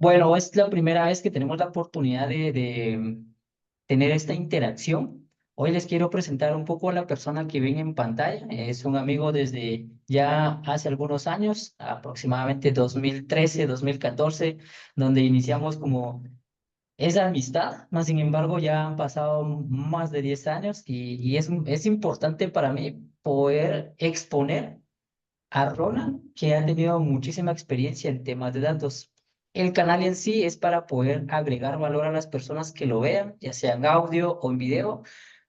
Bueno, es la primera vez que tenemos la oportunidad de tener esta interacción. Hoy les quiero presentar un poco a la persona que ven en pantalla. Es un amigo desde ya hace algunos años, aproximadamente 2013, 2014, donde iniciamos como esa amistad. Más sin embargo, ya han pasado más de 10 años y es importante para mí poder exponer a Ronald, que ha tenido muchísima experiencia en temas de datos. El canal en sí es para poder agregar valor a las personas que lo vean, ya sea en audio o en video,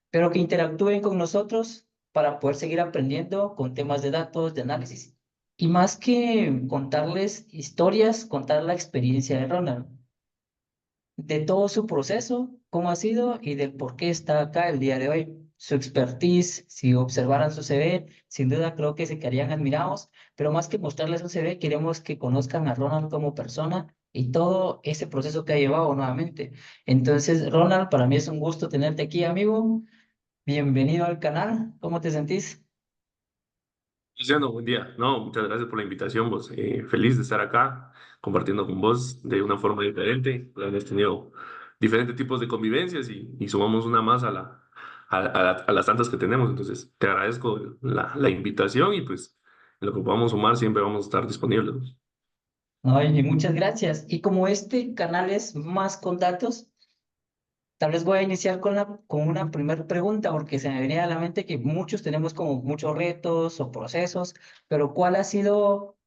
pero que interactúen con nosotros para poder seguir aprendiendo con temas de datos, de análisis. Y más que contarles historias, contar la experiencia de Ronald, de todo su proceso, cómo ha sido y del por qué está acá el día de hoy. Su expertise, si observaran su CV, sin duda creo que se quedarían admirados, pero más que mostrarles un CV, queremos que conozcan a Ronald como persona y todo ese proceso que ha llevado nuevamente. Entonces, Ronald, para mí es un gusto tenerte aquí, amigo. Bienvenido al canal. ¿Cómo te sentís? Luciano, buen día. No, muchas gracias por la invitación, vos. Feliz de estar acá compartiendo con vos de una forma diferente. Hemos tenido diferentes tipos de convivencias y sumamos una más a las tantas que tenemos. Entonces, te agradezco la invitación y pues en lo que podamos sumar siempre vamos a estar disponibles. Ay, muchas gracias. Y como este canal es más con datos, tal vez voy a iniciar con una primera pregunta, porque se me venía a la mente que muchos tenemos como muchos retos o procesos, pero ¿cuál ha sido,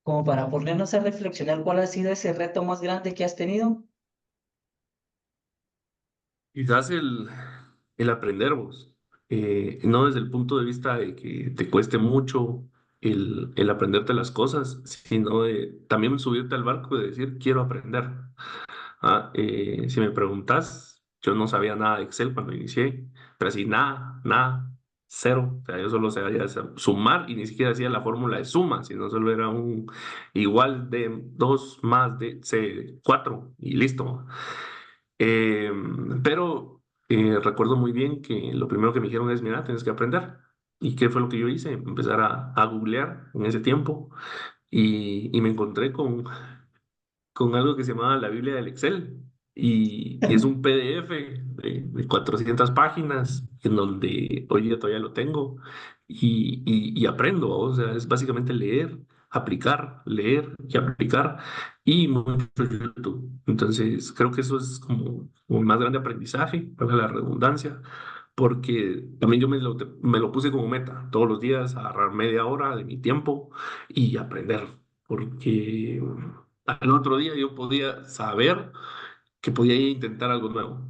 como para ponernos a reflexionar, cuál ha sido ese reto más grande que has tenido? Quizás el aprender vos, no desde el punto de vista de que te cueste mucho el aprenderte las cosas, sino de también subirte al barco y decir, quiero aprender. Si me preguntas, yo no sabía nada de Excel cuando inicié, pero así nada, nada, cero. O sea, yo solo sabía sumar y ni siquiera hacía la fórmula de suma, sino solo era un igual de 2 más de 4 y listo. Eh, pero recuerdo muy bien que lo primero que me dijeron es, mira, tienes que aprender. ¿Y qué fue lo que yo hice? Empezar a googlear en ese tiempo y me encontré con algo que se llamaba la Biblia del Excel. Y es un PDF de 400 páginas en donde hoy día todavía lo tengo y aprendo. O sea, es básicamente leer y aplicar y mucho YouTube. Entonces, creo que eso es como un más grande aprendizaje, para la redundancia, porque también yo me lo puse como meta todos los días, agarrar media hora de mi tiempo y aprender, porque al otro día yo podía saber que podía intentar algo nuevo.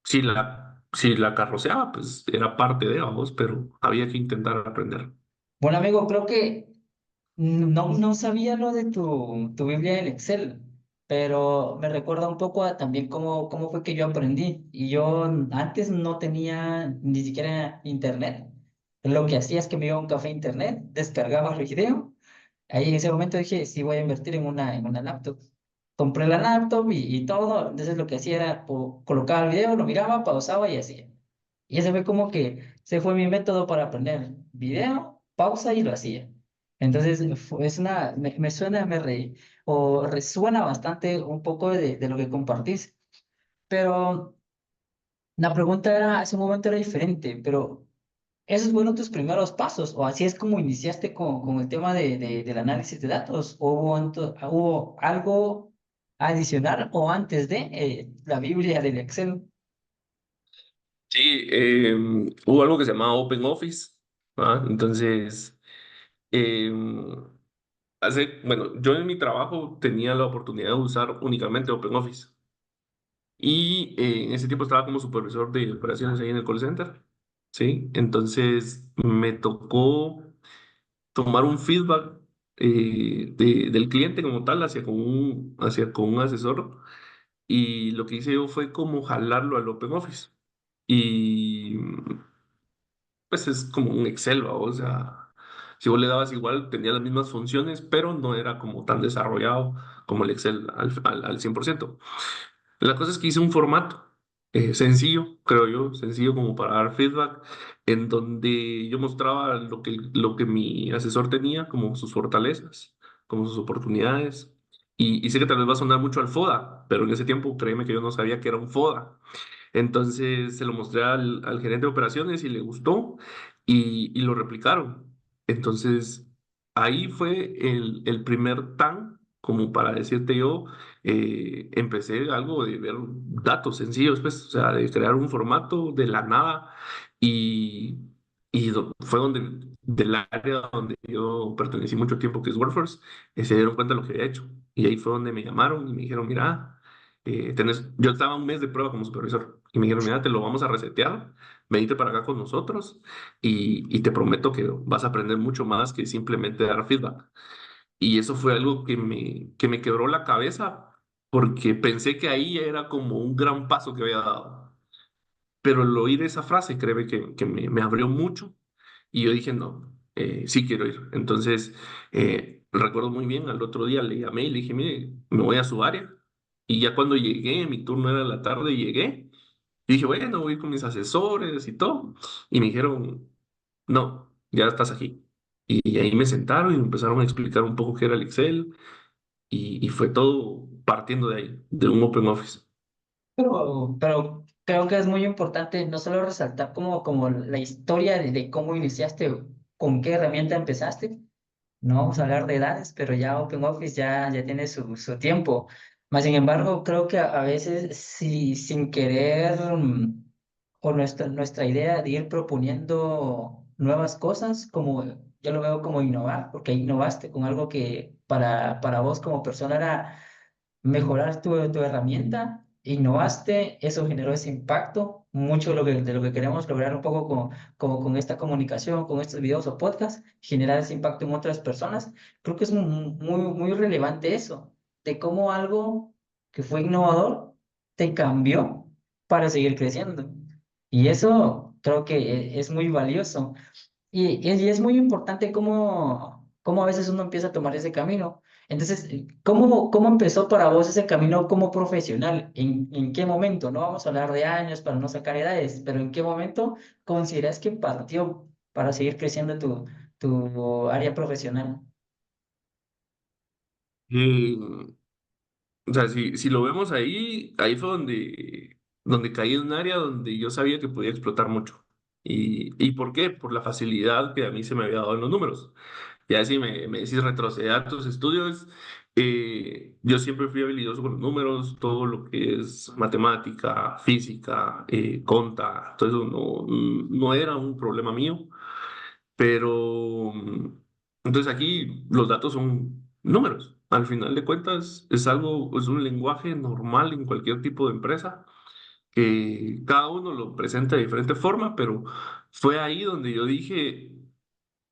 Si la carroceaba, pues era parte de vos, pero había que intentar aprender. Bueno, amigo, creo que no sabía lo de tu Biblia del Excel, pero me recuerda un poco a también cómo fue que yo aprendí. Y yo antes no tenía ni siquiera internet. Lo que hacía es que me iba a un café internet, descargaba el video. Ahí en ese momento dije, sí, voy a invertir en una laptop. Compré la laptop y todo. Entonces lo que hacía era, colocaba el video, lo miraba, pausaba y hacía. Y ese fue como que, ese fue mi método para aprender. Video, pausa y lo hacía. Entonces, es una, me suena, me reí, o resuena bastante un poco de lo que compartís. Pero la pregunta era, hace un momento era diferente, pero ¿esos fueron tus primeros pasos? ¿O así es como iniciaste con el tema del análisis de datos? ¿O hubo algo adicional o antes de la Biblia del Excel? Sí, hubo algo que se llamaba Open Office, ¿va? Entonces, eh, bueno, yo en mi trabajo tenía la oportunidad de usar únicamente Open Office. Y en ese tiempo estaba como supervisor de operaciones ahí en el call center, ¿sí? Entonces me tocó tomar un feedback del cliente como tal hacia con un asesor, y lo que hice yo fue como jalarlo al Open Office. Y pues es como un Excel, ¿va? O sea, si vos le dabas igual, tenía las mismas funciones, pero no era como tan desarrollado como el Excel al 100%. La cosa es que hice un formato sencillo, creo yo, sencillo como para dar feedback, en donde yo mostraba lo que mi asesor tenía como sus fortalezas, como sus oportunidades, Y sé que tal vez va a sonar mucho al FODA, pero en ese tiempo créeme que yo no sabía que era un FODA. Entonces se lo mostré al gerente de operaciones y le gustó y lo replicaron. Entonces ahí fue el primer tan, como para decirte yo, empecé algo de ver datos sencillos, pues, o sea, de crear un formato de la nada y, fue donde, del área donde yo pertenecí mucho tiempo, que es Workforce, se dieron cuenta de lo que había hecho. Y ahí fue donde me llamaron y me dijeron, mira, yo estaba un mes de prueba como supervisor y me dijeron, mira, te lo vamos a resetear, venite para acá con nosotros y te prometo que vas a aprender mucho más que simplemente dar feedback. Y eso fue algo que me quebró la cabeza porque pensé que ahí era como un gran paso que había dado. Pero el oír esa frase, créeme que me abrió mucho y yo dije, no, sí quiero ir. Entonces, recuerdo muy bien, al otro día le llamé y le dije, mire, me voy a su área. Y ya cuando llegué, mi turno era en la tarde, llegué y dije, bueno, voy con mis asesores y todo. Y me dijeron, no, ya estás aquí. Y ahí me sentaron y me empezaron a explicar un poco qué era el Excel y fue todo partiendo de ahí, de un Open Office. Pero creo que es muy importante no solo resaltar como la historia de cómo iniciaste, con qué herramienta empezaste. No vamos a hablar de edades, pero ya OpenOffice ya tiene su tiempo. Más sin embargo, creo que a veces si, sin querer, o nuestra idea de ir proponiendo nuevas cosas, como yo lo veo como innovar, porque innovaste con algo que para vos como persona era mejorar tu herramienta, innovaste, eso generó ese impacto, mucho de lo que queremos lograr un poco con esta comunicación, con estos videos o podcasts, generar ese impacto en otras personas. Creo que es muy relevante eso, de cómo algo que fue innovador te cambió para seguir creciendo. Y eso creo que es muy valioso. Y es muy importante cómo a veces uno empieza a tomar ese camino. Entonces, ¿cómo empezó para vos ese camino como profesional? ¿En qué momento? No vamos a hablar de años para no sacar edades, pero ¿en qué momento consideras que partió para seguir creciendo tu área profesional? Y, o sea, si lo vemos ahí, ahí fue donde caí en un área donde yo sabía que podía explotar mucho. ¿Y por qué? Por la facilidad que a mí se me había dado en los números. Ya si me decís retroceder a tus estudios, yo siempre fui habilidoso con los números, todo lo que es matemática, física, conta, todo eso no era un problema mío, pero entonces aquí los datos son números. Al final de cuentas es algo, es un lenguaje normal en cualquier tipo de empresa que cada uno lo presenta de diferente forma, pero fue ahí donde yo dije,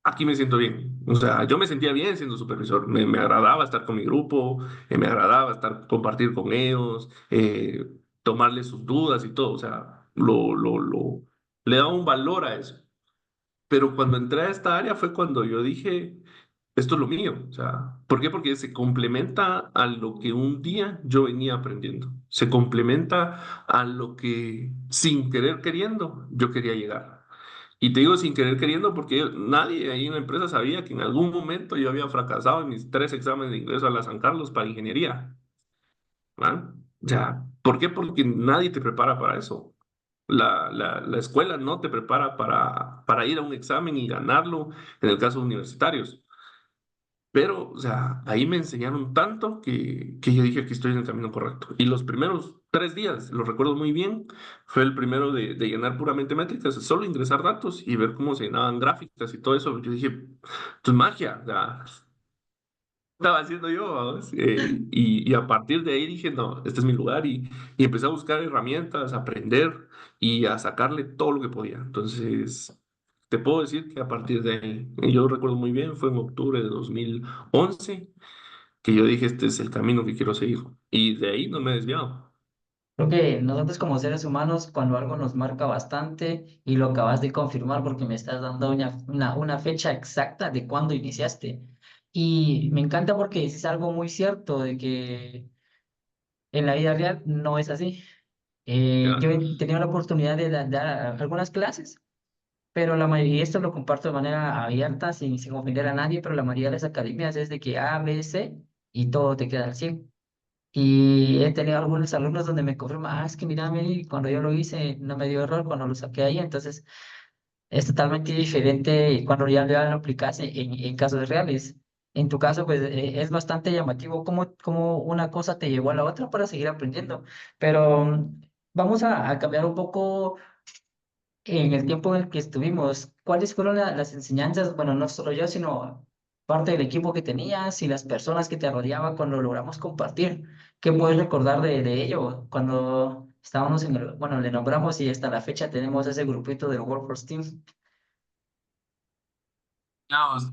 aquí me siento bien. O sea, yo me sentía bien siendo supervisor. Me agradaba estar con mi grupo, me agradaba estar, compartir con ellos, tomarles sus dudas y todo. O sea, le daba un valor a eso. Pero cuando entré a esta área fue cuando yo dije, esto es lo mío. O sea, ¿por qué? Porque se complementa a lo que un día yo venía aprendiendo. Se complementa a lo que sin querer queriendo yo quería llegar. Y te digo sin querer queriendo porque nadie ahí en la empresa sabía que en algún momento yo había fracasado en mis 3 exámenes de ingreso a la San Carlos para ingeniería. ¿Va? O sea, ¿por qué? Porque nadie te prepara para eso. La escuela no te prepara para ir a un examen y ganarlo en el caso de universitarios. Pero, o sea, ahí me enseñaron tanto que yo dije que estoy en el camino correcto. Y los primeros 3 días, los recuerdo muy bien, fue el primero de llenar puramente métricas, solo ingresar datos y ver cómo se llenaban gráficas y todo eso. Yo dije, esto es magia, o sea, estaba haciendo yo, vamos. Y a partir de ahí dije, no, este es mi lugar y empecé a buscar herramientas, a aprender y a sacarle todo lo que podía. Entonces, te puedo decir que a partir de ahí, y yo recuerdo muy bien, fue en octubre de 2011 que yo dije, este es el camino que quiero seguir. Y de ahí no me he desviado. Creo que nosotros como seres humanos, cuando algo nos marca bastante, y lo acabas de confirmar porque me estás dando una fecha exacta de cuándo iniciaste. Y me encanta porque dices algo muy cierto, de que en la vida real no es así. Yo ¿Ya? he tenido la oportunidad de dar algunas clases, pero la mayoría, y esto lo comparto de manera abierta, sin ofender a nadie, pero la mayoría de las academias es de que A, B, C, y todo te queda al 100. Y he tenido algunos alumnos donde me confirman, es que mira, Mary, cuando yo lo hice no me dio error cuando lo saqué ahí, entonces es totalmente diferente cuando ya lo aplicas en casos reales. En tu caso, pues es bastante llamativo cómo una cosa te llevó a la otra para seguir aprendiendo. Pero vamos a cambiar un poco en el tiempo en el que estuvimos. ¿Cuáles fueron las enseñanzas? Bueno, no solo yo, sino parte del equipo que tenías y las personas que te rodeaban cuando logramos compartir. ¿Qué puedes recordar de ello? Cuando estábamos bueno, le nombramos y hasta la fecha tenemos ese grupito del Workforce Team. Digamos,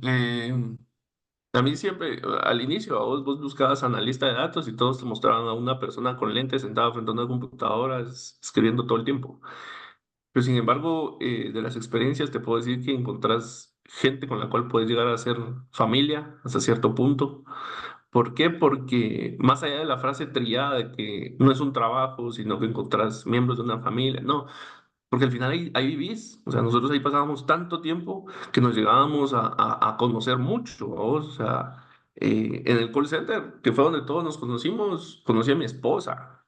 a mí siempre, al inicio, vos buscabas analista de datos y todos te mostraban a una persona con lentes sentada frente a una computadora escribiendo todo el tiempo. Pero sin embargo, de las experiencias te puedo decir que encontrás gente con la cual puedes llegar a ser familia hasta cierto punto. ¿Por qué? Porque más allá de la frase trillada de que no es un trabajo, sino que encontrás miembros de una familia, no, porque al final ahí vivís, o sea, nosotros ahí pasábamos tanto tiempo que nos llegábamos a conocer mucho, ¿vos? O sea, en el call center, que fue donde todos nos conocimos, conocí a mi esposa.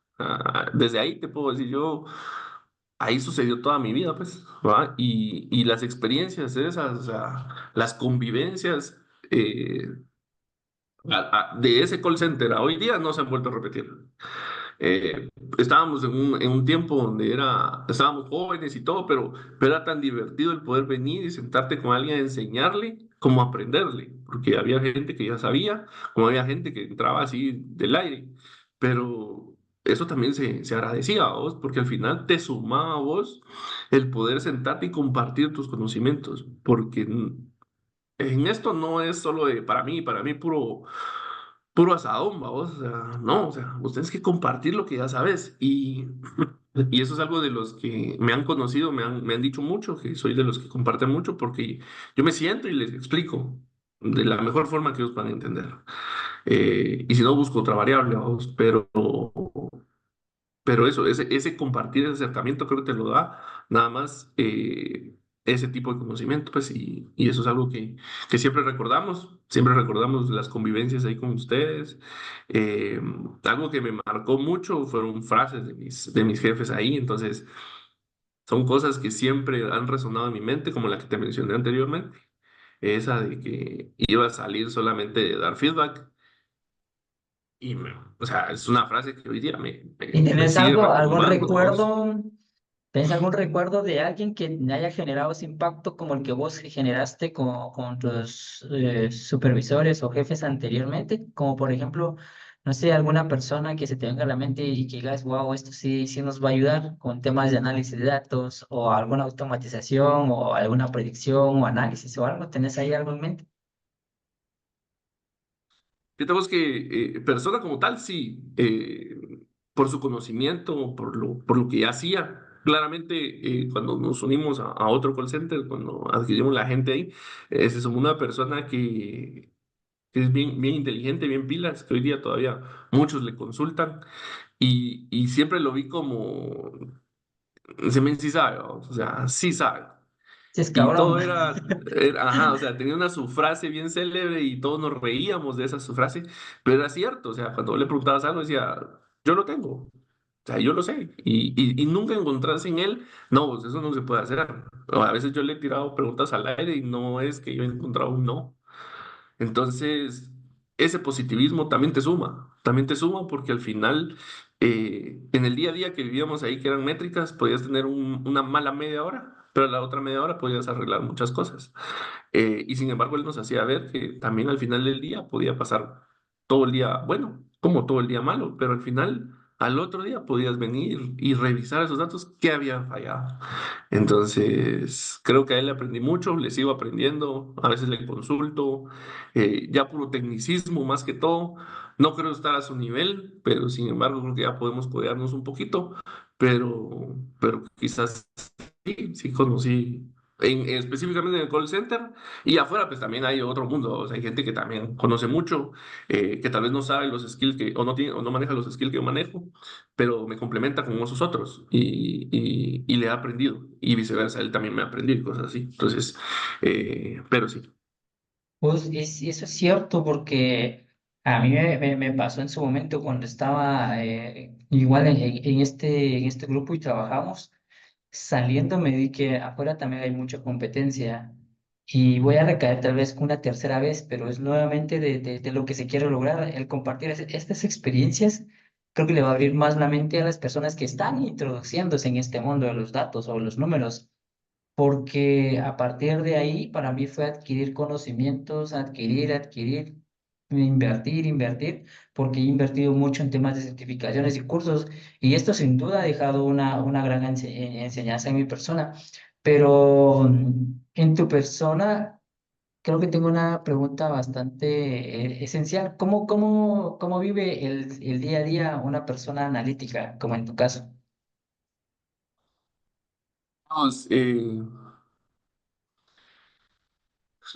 Desde ahí te puedo decir yo, ahí sucedió toda mi vida, pues, ¿va? Y las experiencias esas, o sea, las convivencias de ese call center a hoy día no se han vuelto a repetir. Eh, Estábamos en un tiempo donde estábamos jóvenes y todo, pero era tan divertido el poder venir y sentarte con alguien a enseñarle como aprenderle, porque había gente que ya sabía, como había gente que entraba así del aire, pero eso también se agradecía a vos, porque al final te sumaba a vos el poder sentarte y compartir tus conocimientos, porque en esto no es solo de para mí puro asadón, vamos, o sea, no, o sea, vos tenés que compartir lo que ya sabes y eso es algo de los que me han conocido, me han dicho mucho, que soy de los que comparten mucho porque yo me siento y les explico de la mejor forma que ellos van a entender. Y si no, busco otra variable, vamos, pero eso, ese compartir, ese acercamiento creo que te lo da nada más ese tipo de conocimiento, pues, y eso es algo que siempre recordamos las convivencias ahí con ustedes. Eh, Algo que me marcó mucho fueron frases de mis jefes ahí, entonces son cosas que siempre han resonado en mi mente, como la que te mencioné anteriormente, esa de que iba a salir solamente de dar feedback. O sea, es una frase que hoy día ¿Y me tenés sigue algún retumbando, vos. recuerdo? ¿Tenés algún recuerdo de alguien que haya generado ese impacto como el que vos generaste con tus supervisores o jefes anteriormente? Como por ejemplo, no sé, alguna persona que se te venga a la mente y que digas, wow, esto sí nos va a ayudar con temas de análisis de datos o alguna automatización o alguna predicción o análisis o algo. ¿Tenés ahí algo en mente? Fíjate que persona como tal, sí, por su conocimiento, por lo que ya hacía. Claramente, cuando nos unimos a otro call center, cuando adquirimos la gente ahí, se sumó una persona que es bien inteligente, bien pilas, que hoy día todavía muchos le consultan y siempre lo vi como, se me sí sabe, vamos, o sea, sí sabe. Sí, es Y cabrón. todo ajá, o sea, tenía una su frase bien célebre y todos nos reíamos de esa su frase, pero era cierto, o sea, cuando le preguntabas algo decía, yo lo tengo, o sea, yo lo sé, y nunca encontrás en él, no, pues eso no se puede hacer. O a veces yo le he tirado preguntas al aire y no es que yo he encontrado un no. Entonces, ese positivismo también te suma porque al final, en el día a día que vivíamos ahí, que eran métricas, podías tener una mala media hora, pero a la otra media hora podías arreglar muchas cosas. Y sin embargo, él nos hacía ver que también al final del día podía pasar todo el día, bueno, como todo el día malo, pero al final, al otro día podías venir y revisar esos datos que habían fallado. Entonces, creo que a él le aprendí mucho, le sigo aprendiendo, a veces le consulto, ya puro tecnicismo más que todo. No creo estar a su nivel, pero sin embargo creo que ya podemos codearnos un poquito, pero quizás sí conocí, específicamente en el call center, y afuera pues también hay otro mundo, o sea, hay gente que también conoce mucho, que tal vez no sabe los skills que, o no tiene, o no maneja los skills que yo manejo, pero me complementa con esos otros, y le he aprendido, y viceversa, él también me ha aprendido y cosas así, entonces, pero sí. Pues eso es cierto porque A mí me pasó en su momento cuando estaba igual en este grupo y trabajamos. Saliendo me di que afuera también hay mucha competencia y voy a recaer tal vez una tercera vez, pero es nuevamente de lo que se quiere lograr, el compartir estas experiencias. Creo que le va a abrir más la mente a las personas que están introduciéndose en este mundo de los datos o los números, porque a partir de ahí para mí fue adquirir conocimientos, adquirir, invertir, porque he invertido mucho en temas de certificaciones y cursos, y esto sin duda ha dejado una gran enseñanza en mi persona. Pero en tu persona, creo que tengo una pregunta bastante esencial. ¿Cómo vive el día a día una persona analítica, como en tu caso? Vamos,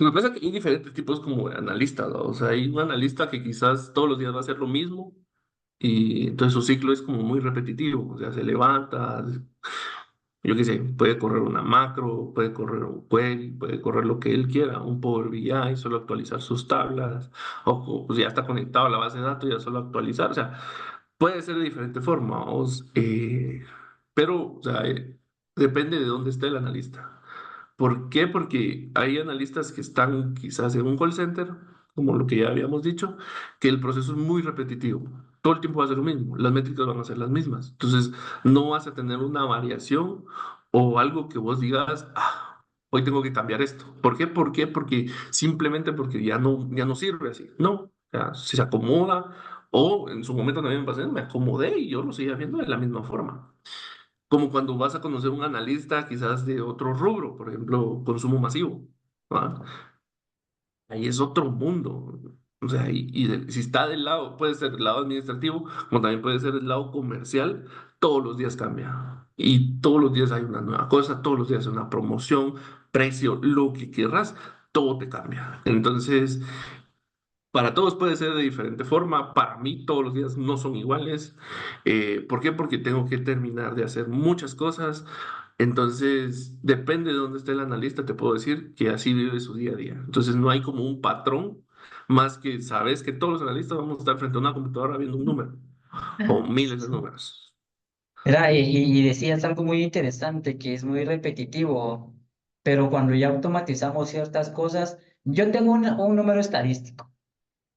me parece que hay diferentes tipos como de analistas, ¿no? O sea, hay un analista que quizás todos los días va a hacer lo mismo y entonces su ciclo es como muy repetitivo, o sea, se levanta, yo qué sé, puede correr una macro, puede correr un query, puede correr lo que él quiera, un Power BI, solo actualizar sus tablas, o pues ya está conectado a la base de datos, ya solo actualizar, o sea, puede ser de diferente forma, vamos, pero, o sea, depende de dónde esté el analista. ¿Por qué? Porque hay analistas que están quizás en un call center, como lo que ya habíamos dicho, que el proceso es muy repetitivo. Todo el tiempo va a ser lo mismo, las métricas van a ser las mismas. Entonces, no vas a tener una variación o algo que vos digas, ah, hoy tengo que cambiar esto. ¿Por qué? ¿Por qué? Porque simplemente porque ya no sirve así. No, o sea, si se acomoda o en su momento también me pasé, me acomodé y yo lo seguía viendo de la misma forma. Como cuando vas a conocer un analista quizás de otro rubro, por ejemplo, consumo masivo. ¿Va? Ahí es otro mundo. O sea, si está del lado, puede ser del lado administrativo, como también puede ser del lado comercial, todos los días cambia. Y todos los días hay una nueva cosa, todos los días hay una promoción, precio, lo que quieras, todo te cambia. Entonces, para todos puede ser de diferente forma. Para mí todos los días no son iguales. ¿Por qué? Porque tengo que terminar de hacer muchas cosas. Entonces, depende de dónde esté el analista, te puedo decir que así vive su día a día. Entonces, no hay como un patrón, más que sabes que todos los analistas vamos a estar frente a una computadora viendo un número o miles de Sí. números. Mira, y decías algo muy interesante, que es muy repetitivo, pero cuando ya automatizamos ciertas cosas, yo tengo un número estadístico,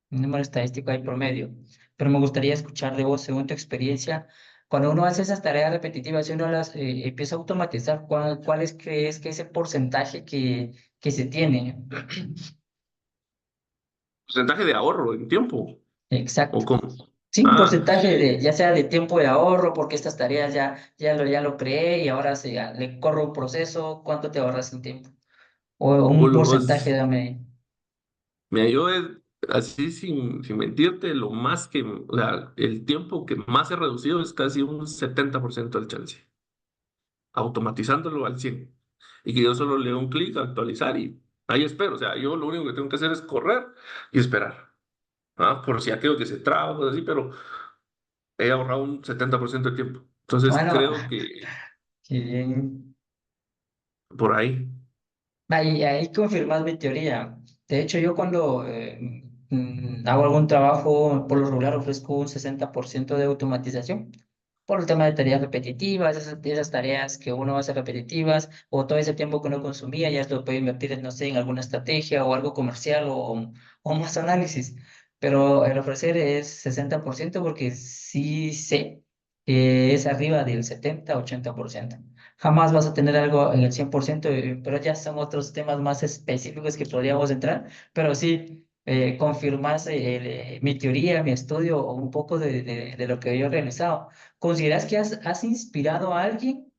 un número estadístico ahí promedio, pero me gustaría escuchar de vos, según tu experiencia, cuando uno hace esas tareas repetitivas y uno las empieza a automatizar, ¿cuáles crees que es el porcentaje que se tiene? Porcentaje de ahorro en tiempo o Exacto. cómo. Sí, un Ah, porcentaje de, ya sea de tiempo de ahorro, porque estas tareas ya lo creé y ahora le corro un proceso, ¿cuánto te ahorras en tiempo? O un porcentaje, los, dame. mira, así sin mentirte, lo más que, o sea, el tiempo que más he reducido es casi un 70% del chance, automatizándolo al 100. Y que yo solo le doy un clic a actualizar y ahí espero. O sea, yo lo único que tengo que hacer es correr y esperar. ¿Ah? Por si aquello que se traba, cosas así, pero he ahorrado un 70% de tiempo. Entonces Bueno, creo que qué bien. por ahí. Ahí confirmas mi teoría. De hecho, yo cuando hago algún trabajo, por lo regular ofrezco un 60% de automatización. Por el tema de tareas repetitivas, esas tareas que uno hace repetitivas, o todo ese tiempo que uno consumía, ya lo puede invertir, no sé, en alguna estrategia o algo comercial o más análisis. Pero el ofrecer es 60% porque sí sé que es arriba del 70-80%. Jamás vas a tener algo en el 100%, pero ya son otros temas más específicos que podríamos entrar, pero sí. Confirmas mi teoría, mi estudio o un poco de lo que yo he realizado. ¿Consideras que has inspirado a alguien?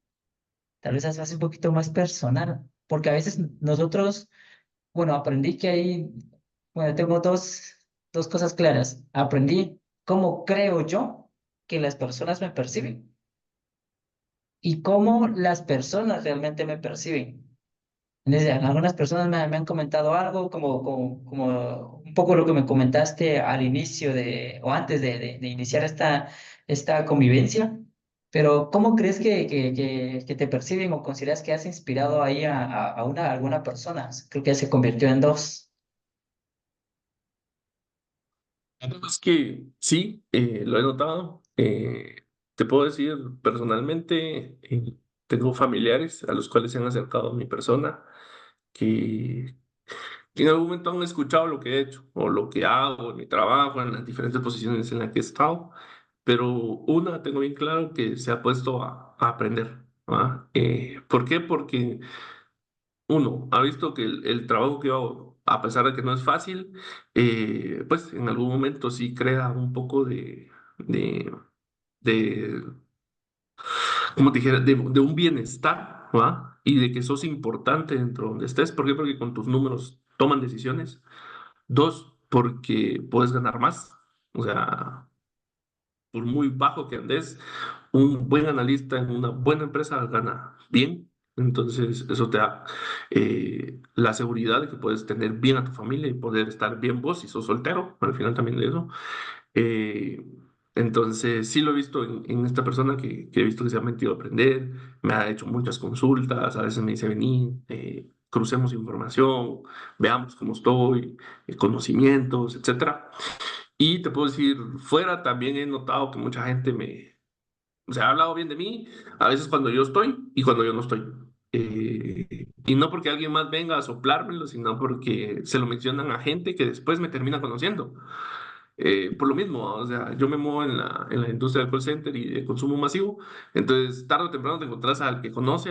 Tal vez hace un poquito más personal, porque a veces nosotros, bueno, aprendí que hay, bueno, tengo dos cosas claras. Aprendí cómo creo yo que las personas me perciben y cómo las personas realmente me perciben. Algunas personas me han comentado algo como un poco lo que me comentaste al inicio o antes de iniciar esta convivencia, pero ¿cómo crees que te perciben o consideras que has inspirado ahí a alguna persona? Creo que se convirtió en dos. Es que sí, lo he notado. Te puedo decir personalmente, tengo familiares a los cuales se han acercado a mi persona que en algún momento han escuchado lo que he hecho o lo que hago en mi trabajo, en las diferentes posiciones en las que he estado, pero una tengo bien claro que se ha puesto a aprender. ¿Va? ¿Por qué? Porque uno ha visto que el trabajo que yo hago, a pesar de que no es fácil, pues en algún momento sí crea un poco de, de como te dijera, de un bienestar, ¿va? Y de que sos importante dentro de donde estés. ¿Por qué? Porque con tus números toman decisiones. Dos, porque puedes ganar más. O sea, por muy bajo que andes, un buen analista en una buena empresa gana bien. Entonces, eso te da la seguridad de que puedes tener bien a tu familia y poder estar bien vos si sos soltero. Al final también de eso. Eh, entonces, sí lo he visto en esta persona que he visto que se ha metido a aprender, me ha hecho muchas consultas, a veces me dice, vení, crucemos información, veamos cómo estoy, conocimientos, etcétera. Y te puedo decir, fuera también he notado que mucha gente o sea, ha hablado bien de mí, a veces cuando yo estoy y cuando yo no estoy. Y no porque alguien más venga a soplármelo, sino porque se lo mencionan a gente que después me termina conociendo. Por lo mismo, o sea, yo me muevo en la industria del call center y de consumo masivo, entonces tarde o temprano te encontrás al que conoce.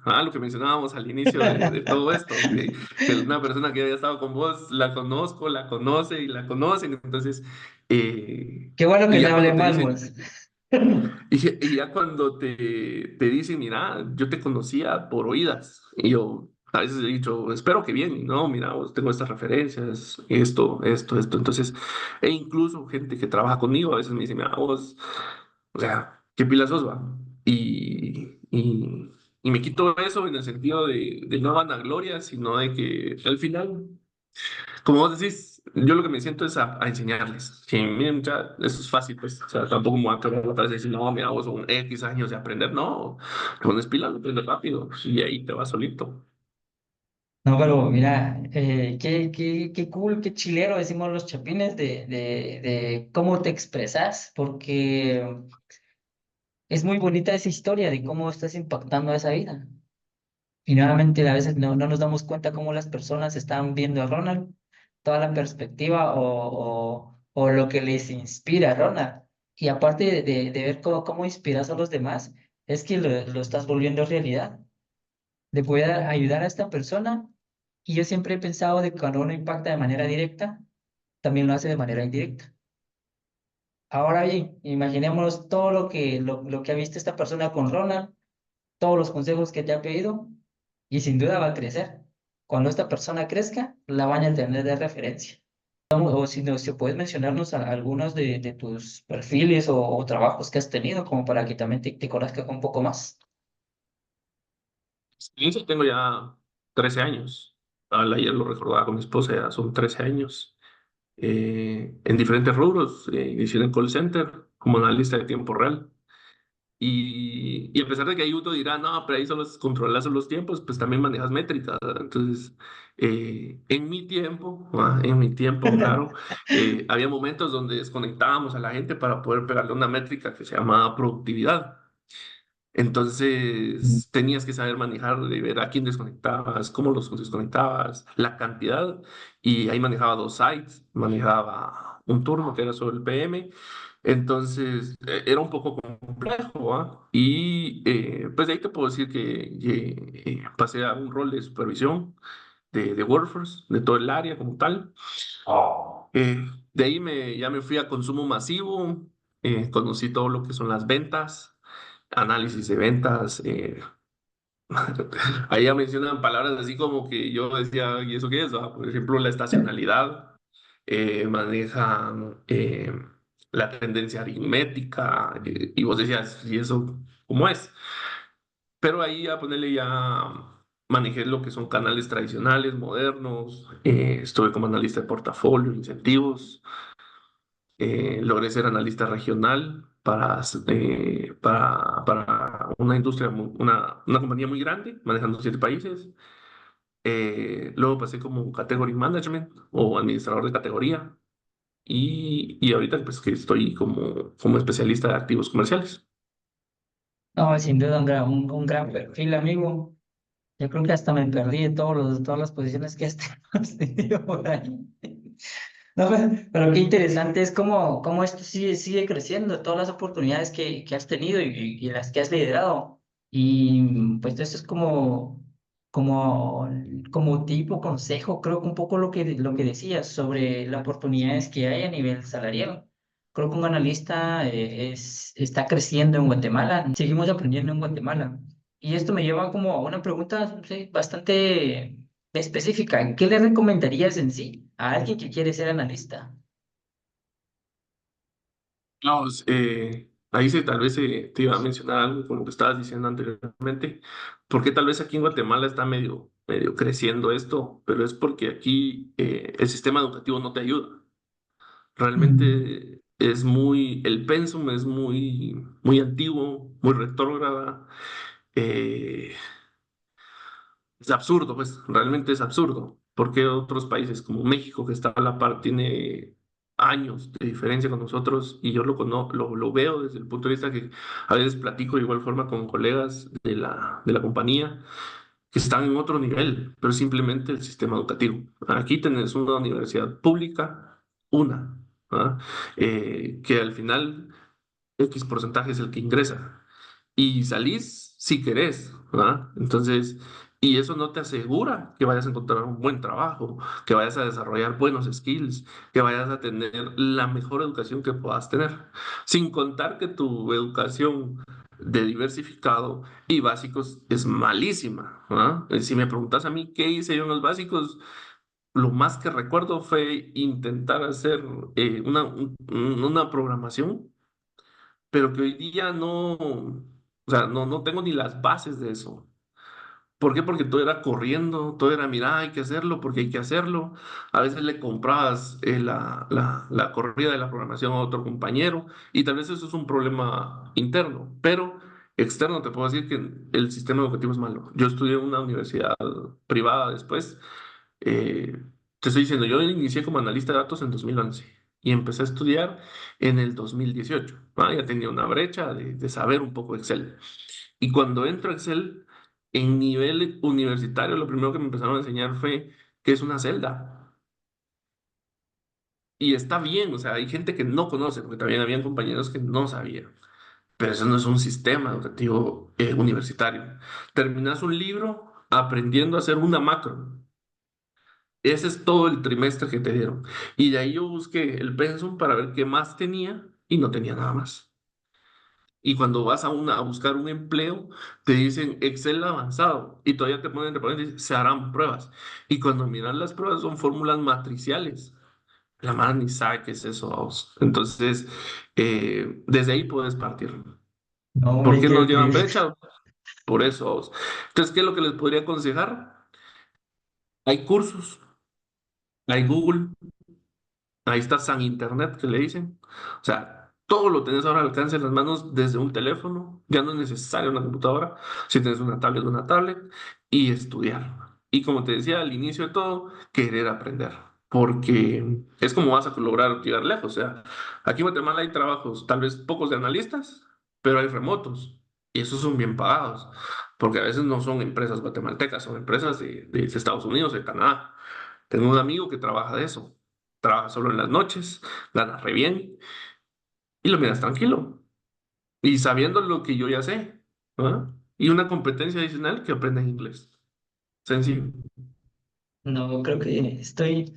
Ah, lo que mencionábamos al inicio de todo esto, que una persona que había estado con vos la conozco, la conoce y la conocen, entonces, Qué bueno y que no ya cuando hable te mal, dicen, vos. y ya cuando te dicen, mira, yo te conocía por oídas, y yo a veces he dicho, espero que bien, no, mira, vos tengo estas referencias, esto, entonces, e incluso gente que trabaja conmigo a veces me dice, mira, vos, o sea, qué pilas sos, va, y me quito eso en el sentido de no vanagloria, sino de que al final como vos decís, yo lo que me siento es a enseñarles. Sí, miren, ya, eso es fácil, pues. O sea, tampoco me voy a quedar atrás y decir, no, mira, vos son X años de aprender. No, te pones pilas, lo aprendes rápido y ahí te va solito. No, pero mira, qué cool, qué chilero, decimos los chapines, de cómo te expresas, porque es muy bonita esa historia de cómo estás impactando a esa vida. Y nuevamente a veces no nos damos cuenta cómo las personas están viendo a Ronald, toda la perspectiva o lo que les inspira a Ronald. Y aparte de ver cómo inspiras a los demás, es que lo estás volviendo realidad, de poder ayudar a esta persona. Y yo siempre he pensado de que cuando uno impacta de manera directa, también lo hace de manera indirecta. Ahora bien, imaginémonos todo lo que ha visto esta persona con Ronald, todos los consejos que te ha pedido, y sin duda va a crecer. Cuando esta persona crezca, la van a tener de referencia. O si, no, si puedes mencionarnos algunos de tus perfiles o trabajos que has tenido, como para que también te conozca un poco más. Experiencia tengo ya 13 años. Ayer lo recordaba con mi esposa, ya son 13 años. En diferentes rubros. Inicié en el call center como analista de tiempo real. Y a pesar de que ahí uno dirá, no, pero ahí solo controlas los tiempos, pues también manejas métricas, ¿verdad? Entonces, en mi tiempo, claro, había momentos donde desconectábamos a la gente para poder pegarle una métrica que se llamaba productividad. Entonces, tenías que saber manejar, de ver a quién desconectabas, cómo los desconectabas, la cantidad, y ahí manejaba dos sites, manejaba un turno que era sobre el PM. Entonces, era un poco complejo, ¿ah? Y pues de ahí te puedo decir que pasé a un rol de supervisión de Workforce, de todo el área como tal. De ahí ya me fui a consumo masivo, conocí todo lo que son las ventas, análisis de ventas. Ahí ya mencionan palabras así como que yo decía, ¿y eso qué es? Por ejemplo, la estacionalidad, maneja la tendencia aritmética, y vos decías, ¿y eso cómo es? Pero ahí a ponerle ya manejé lo que son canales tradicionales, modernos, estuve como analista de portafolio, incentivos, logré ser analista regional para una industria, una compañía muy grande, manejando 7 países. Luego pasé como category management o administrador de categoría y ahorita pues que estoy como especialista de activos comerciales. No, sin duda un gran perfil, amigo. Yo creo que hasta me perdí de todas las posiciones que has tenido por ahí. No, pero qué interesante es cómo esto sigue creciendo, todas las oportunidades que has tenido y las que has liderado. Y pues eso es como, como tipo consejo, creo que un poco lo que decías sobre las oportunidades que hay a nivel salarial. Creo que un analista está creciendo en Guatemala, seguimos aprendiendo en Guatemala. Y esto me lleva como a una pregunta, no sé, bastante específica. ¿Qué le recomendarías en sí a alguien que quiere ser analista? No, ahí sí, tal vez te iba a mencionar algo con lo que estabas diciendo anteriormente, porque tal vez aquí en Guatemala está medio creciendo esto, pero es porque aquí el sistema educativo no te ayuda. Mm. Realmente el pensum es muy antiguo, muy retrógrada. eh, es absurdo, pues, realmente es absurdo. Porque otros países como México, que está a la par, tiene años de diferencia con nosotros y yo lo veo desde el punto de vista que a veces platico de igual forma con colegas de la compañía que están en otro nivel, pero simplemente el sistema educativo. Aquí tenés una universidad pública, una, ¿ah? Que al final X porcentaje es el que ingresa y salís si querés, ¿verdad? Entonces, y eso no te asegura que vayas a encontrar un buen trabajo, que vayas a desarrollar buenos skills, que vayas a tener la mejor educación que puedas tener. Sin contar que tu educación de diversificado y básicos es malísima, ¿verdad? Si me preguntas a mí qué hice yo en los básicos, lo más que recuerdo fue intentar hacer una programación, pero que hoy día no, o sea, no tengo ni las bases de eso. ¿Por qué? Porque todo era corriendo, todo era, mira, hay que hacerlo porque hay que hacerlo. A veces le comprabas la corrida de la programación a otro compañero y tal vez eso es un problema interno, pero externo te puedo decir que el sistema educativo es malo. Yo estudié en una universidad privada después. eh, Te estoy diciendo, yo inicié como analista de datos en 2011 y empecé a estudiar en el 2018. Ya tenía una brecha de saber un poco Excel. Y cuando entro a Excel, en nivel universitario, lo primero que me empezaron a enseñar fue que es una celda. Y está bien, o sea, hay gente que no conoce, porque también habían compañeros que no sabían. Pero eso no es un sistema educativo universitario. Terminas un libro aprendiendo a hacer una macro. Ese es todo el trimestre que te dieron. Y de ahí yo busqué el pensum para ver qué más tenía y no tenía nada más. Y cuando vas a buscar un empleo, te dicen Excel avanzado y todavía te ponen entre paréntesis, se harán pruebas. Y cuando miras las pruebas son fórmulas matriciales. La madre ni sabe qué es eso, vamos. Entonces, desde ahí puedes partir. No, ¿Por hombre, qué nos llevan brecha? Por eso, vamos. Entonces, ¿qué es lo que les podría aconsejar? Hay cursos, hay Google. Ahí está San Internet que le dicen. O sea, todo lo tenés ahora al alcance de las manos desde un teléfono. Ya no es necesario una computadora. Si tienes una tablet y estudiar. Y como te decía al inicio de todo, querer aprender. Porque es como vas a lograr llegar lejos. O sea, aquí en Guatemala hay trabajos, tal vez pocos de analistas, pero hay remotos. Y esos son bien pagados. Porque a veces no son empresas guatemaltecas, son empresas de Estados Unidos, de Canadá. Tengo un amigo que trabaja de eso. Trabaja solo en las noches, gana re bien y lo miras tranquilo. Y sabiendo lo que yo ya sé, ¿ah? Y una competencia adicional que aprenda inglés. Sencillo. no, creo que estoy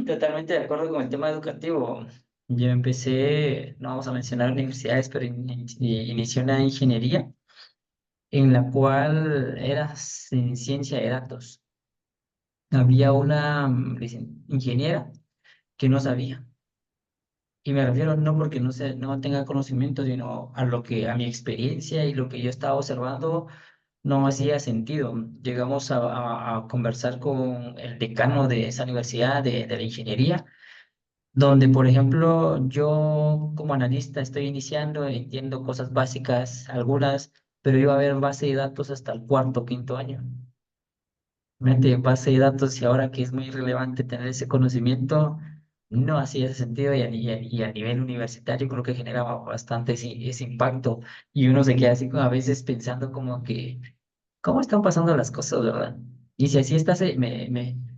totalmente de acuerdo con el tema educativo. Yo empecé, no vamos a mencionar universidades, pero inicié una ingeniería en la cual era en ciencia de datos. Había una ingeniera que no sabía. Y me refiero no porque no tenga conocimiento, sino a mi experiencia y lo que yo estaba observando no hacía sentido. Llegamos a conversar con el decano de esa universidad de la ingeniería, donde, por ejemplo, yo como analista estoy iniciando, entiendo cosas básicas, algunas, pero iba a ver base de datos hasta el cuarto o quinto año. Realmente base de datos y ahora que es muy relevante tener ese conocimiento. No así ese sentido y a nivel universitario creo que genera bastante ese impacto y uno se queda así como a veces pensando como que, ¿cómo están pasando las cosas, verdad? Y si así estás,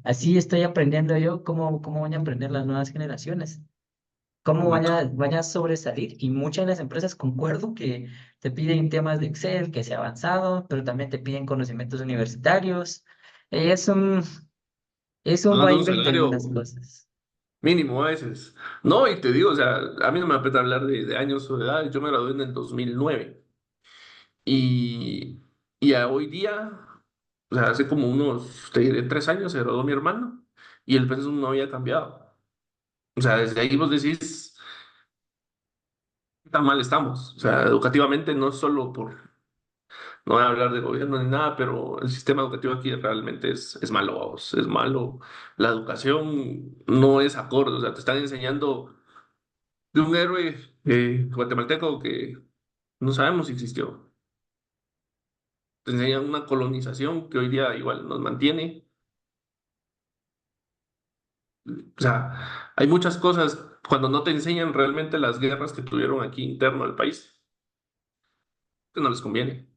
así estoy aprendiendo yo, ¿cómo van a aprender las nuevas generaciones? ¿Cómo van a sobresalir? Y muchas de las empresas concuerdo que te piden temas de Excel, que sea avanzado, pero también te piden conocimientos universitarios. Es un, es un Pagando un vaivén de salario algunas cosas. mínimo a veces. No, y te digo, o sea, a mí no me apetece hablar de años o de edad. Yo me gradué en el 2009 y, y a hoy día, o sea, hace como unos, te diré, 3 años se graduó mi hermano y el pensum no había cambiado. O sea, desde ahí vos decís, qué tan mal estamos. O sea, educativamente no solo por, no voy a hablar de gobierno ni nada, pero el sistema educativo aquí realmente es malo, vamos, es malo. La educación no es acorde, o sea, te están enseñando de un héroe guatemalteco que no sabemos si existió. Te enseñan una colonización que hoy día igual nos mantiene. O sea, hay muchas cosas cuando no te enseñan realmente las guerras que tuvieron aquí interno al país, que no les conviene.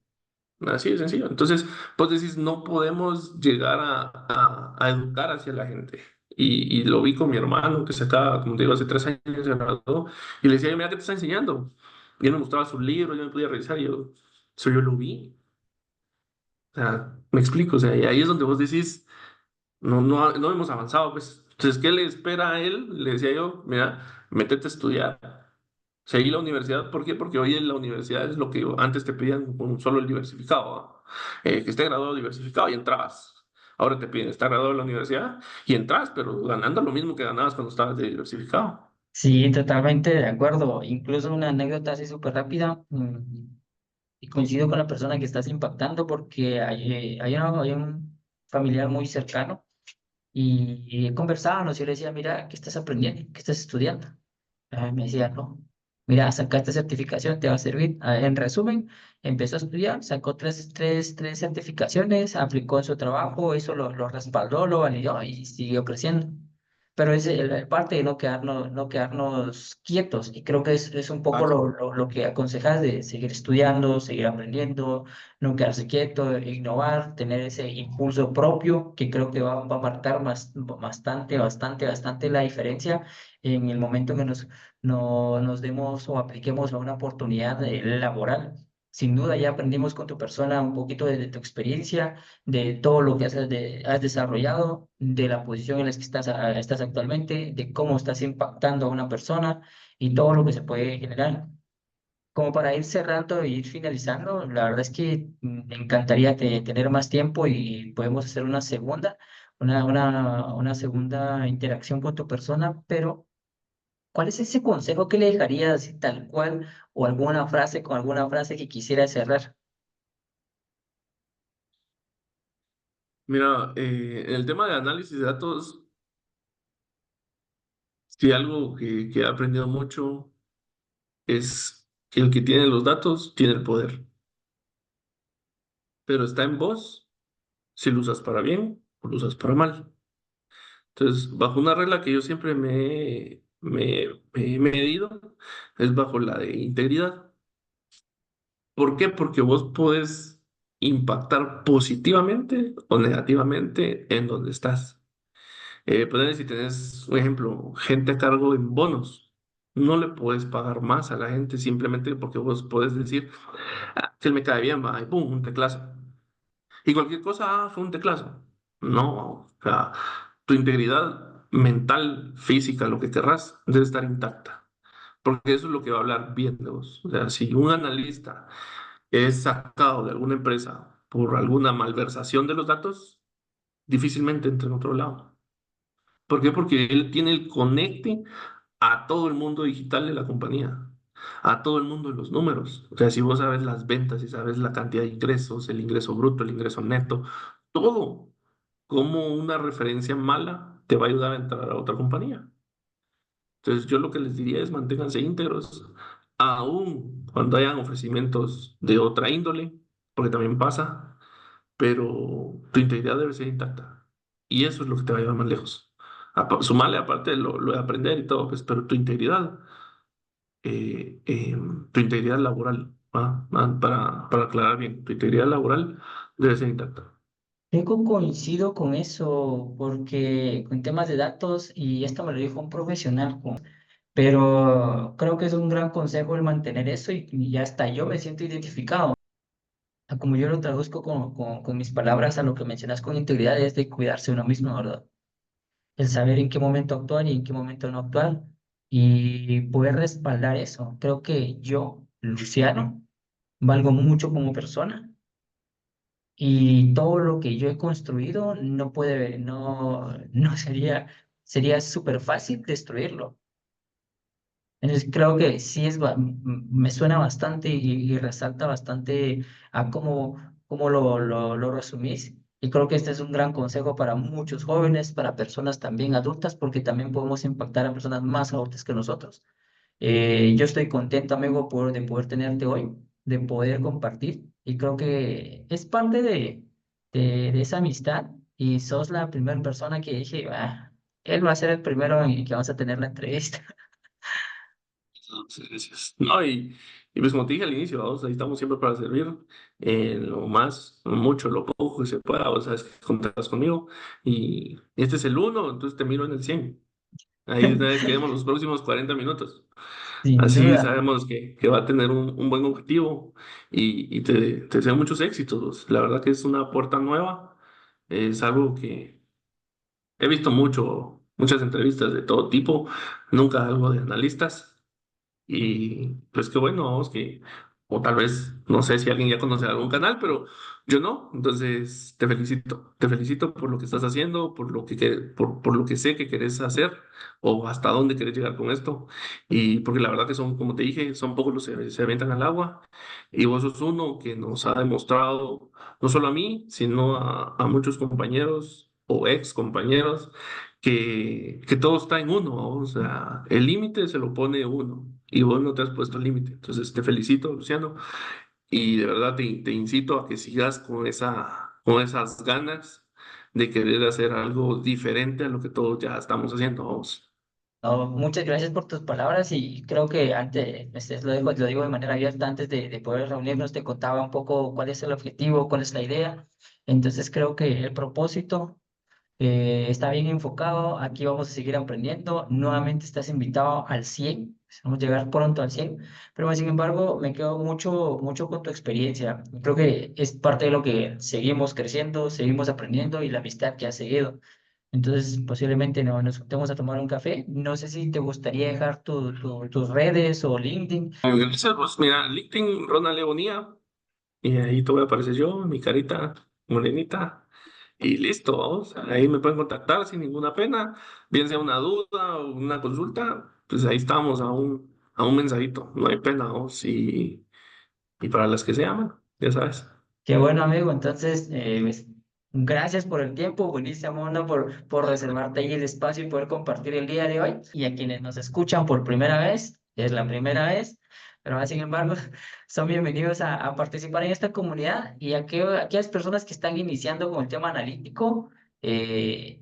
Así de sencillo. Entonces, pues decís, no podemos llegar a educar hacia la gente. Y lo vi con mi hermano, que se acaba, como te digo, hace 3 años se graduó, y le decía, mira, ¿qué te está enseñando? Y él me mostraba sus libros, yo me podía revisar, y yo, eso yo lo vi. O sea, me explico, o sea, y ahí es donde vos decís, no hemos avanzado, pues. Entonces, ¿qué le espera a él? Le decía yo, mira, métete a estudiar. Seguí la universidad, ¿por qué? Porque hoy en la universidad es lo que antes te pedían con solo el diversificado, ¿ah? Que esté graduado diversificado y entrabas. Ahora te piden estar graduado en la universidad y entras, pero ganando lo mismo que ganabas cuando estabas de diversificado. Sí, totalmente de acuerdo. Incluso una anécdota así súper rápida. Y coincido con la persona que estás impactando porque hay un familiar muy cercano y conversábamos y yo le decía, mira, ¿qué estás aprendiendo? ¿Qué estás estudiando? Me decía, no, mira, saca esta certificación, te va a servir. En resumen, empezó a estudiar, sacó tres certificaciones, aplicó en su trabajo, eso lo respaldó, lo validó y siguió creciendo. Pero es parte de no quedarnos quietos. Y creo que es un poco Claro. lo que aconsejas de seguir estudiando, seguir aprendiendo, no quedarse quieto, innovar, tener ese impulso propio que creo que va a marcar bastante la diferencia en el momento que nos demos o apliquemos a una oportunidad laboral. Sin duda ya aprendimos con tu persona un poquito de tu experiencia, de todo lo que has desarrollado, de la posición en la que estás actualmente, de cómo estás impactando a una persona y todo lo que se puede generar. Como para ir cerrando e ir finalizando, la verdad es que me encantaría tener más tiempo y podemos hacer una segunda interacción con tu persona, pero ¿cuál es ese consejo que le dejarías así tal cual o alguna frase que quisiera cerrar? Mira, en el tema de análisis de datos, sí algo que he aprendido mucho es que el que tiene los datos tiene el poder, pero está en vos si lo usas para bien o lo usas para mal. Entonces, bajo una regla que yo siempre me he medido, es bajo la de integridad. ¿Por qué? Porque vos podés impactar positivamente o negativamente en donde estás. Ponele si tenés, un ejemplo, gente a cargo en bonos, no le puedes pagar más a la gente simplemente porque vos podés decir, ah, si él me cae bien, va, y pum, un teclazo. Y cualquier cosa, ah, fue un teclazo. No, o sea, tu integridad mental, física, lo que querrás, debe estar intacta. Porque eso es lo que va a hablar bien de vos. O sea, si un analista es sacado de alguna empresa por alguna malversación de los datos, difícilmente entra en otro lado. ¿Por qué? Porque él tiene el conecte a todo el mundo digital de la compañía, a todo el mundo de los números. O sea, si vos sabes las ventas, si sabes la cantidad de ingresos, el ingreso bruto, el ingreso neto, todo, como una referencia mala te va a ayudar a entrar a otra compañía. Entonces, yo lo que les diría es manténganse íntegros, aun cuando hayan ofrecimientos de otra índole, porque también pasa, pero tu integridad debe ser intacta. Y eso es lo que te va a llevar más lejos. Sumarle aparte de lo de aprender y todo, pues, pero tu integridad laboral, para aclarar bien, tu integridad laboral debe ser intacta. Yo coincido con eso, porque con temas de datos, y esto me lo dijo un profesional, pero creo que es un gran consejo el mantener eso y hasta yo me siento identificado. Como yo lo traduzco con mis palabras a lo que mencionas con integridad, es de cuidarse uno mismo, ¿verdad? El saber en qué momento actuar y en qué momento no actuar y poder respaldar eso. Creo que yo, Luciano, valgo mucho como persona y todo lo que yo he construido no puede, no sería súper fácil destruirlo. Entonces creo que sí me suena bastante y resalta bastante a cómo lo resumís. Y creo que este es un gran consejo para muchos jóvenes, para personas también adultas, porque también podemos impactar a personas más adultas que nosotros. Yo estoy contento, amigo, de poder tenerte hoy, de poder compartir. Y creo que es parte de esa amistad. Y sos la primera persona que dije, "Ah, él va a ser el primero en que vamos a tener la entrevista". Muchas gracias. No, y pues como te dije al inicio, vamos, ahí estamos siempre para servir, lo más, mucho, lo poco que se pueda, o sea, es que contarás conmigo. Y este es el uno, entonces te miro en el 100. Ahí una vez quedemos los próximos 40 minutos. Sin Así duda. sabemos que va a tener un buen objetivo y te deseo muchos éxitos. La verdad que es una puerta nueva, es algo que he visto muchas entrevistas de todo tipo, nunca algo de analistas. Y pues qué bueno, vamos o tal vez, no sé si alguien ya conoce algún canal, pero yo no. Entonces te felicito por lo que estás haciendo, por lo que sé que querés hacer o hasta dónde querés llegar con esto. Y porque la verdad que son, como te dije, son pocos los que se aventan al agua. Y vos sos uno que nos ha demostrado, no solo a mí, sino a muchos compañeros o ex compañeros que todo está en uno, ¿no? O sea, el límite se lo pone uno y vos no te has puesto el límite. Entonces te felicito, Luciano, y de verdad te incito a que sigas con esas ganas de querer hacer algo diferente a lo que todos ya estamos haciendo. Vamos. No, muchas gracias por tus palabras y creo que antes, lo digo de manera abierta, antes de poder reunirnos, te contaba un poco cuál es el objetivo, cuál es la idea. Entonces creo que el propósito está bien enfocado, aquí vamos a seguir aprendiendo. Nuevamente estás invitado al 100, vamos a llegar pronto al 100, pero más sin embargo me quedo mucho con tu experiencia. Creo que es parte de lo que seguimos creciendo, seguimos aprendiendo y la amistad que has seguido. Entonces posiblemente nos juntemos a tomar un café. No sé si te gustaría dejar tus redes o LinkedIn. Gracias, pues mira, LinkedIn, Ronald Leonía, y ahí te voy a aparecer yo, mi carita morenita. Y listo, vamos. Ahí me pueden contactar sin ninguna pena, bien sea una duda o una consulta, pues ahí estamos a un mensajito, no hay pena, vamos. Y para las que se llaman, ya sabes. Qué bueno, amigo. Entonces, gracias por el tiempo. Buenísimo, Onda, por reservarte ahí el espacio y poder compartir el día de hoy. Y a quienes nos escuchan por primera vez, es la primera vez, pero sin embargo, son bienvenidos a participar en esta comunidad. Y aquellas personas que están iniciando con el tema analítico, eh,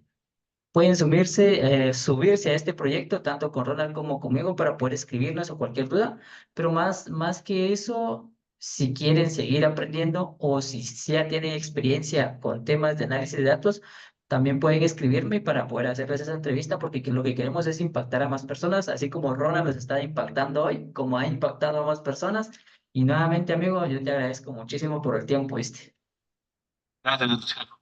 pueden subirse a este proyecto, tanto con Ronald como conmigo, para poder escribirnos o cualquier duda. Pero más que eso, si quieren seguir aprendiendo o si ya tienen experiencia con temas de análisis de datos, también pueden escribirme para poder hacerles esa entrevista, porque lo que queremos es impactar a más personas, así como Ronald nos está impactando hoy, como ha impactado a más personas. Y nuevamente, amigo, yo te agradezco muchísimo por el tiempo, ¿viste? Gracias, Luciano.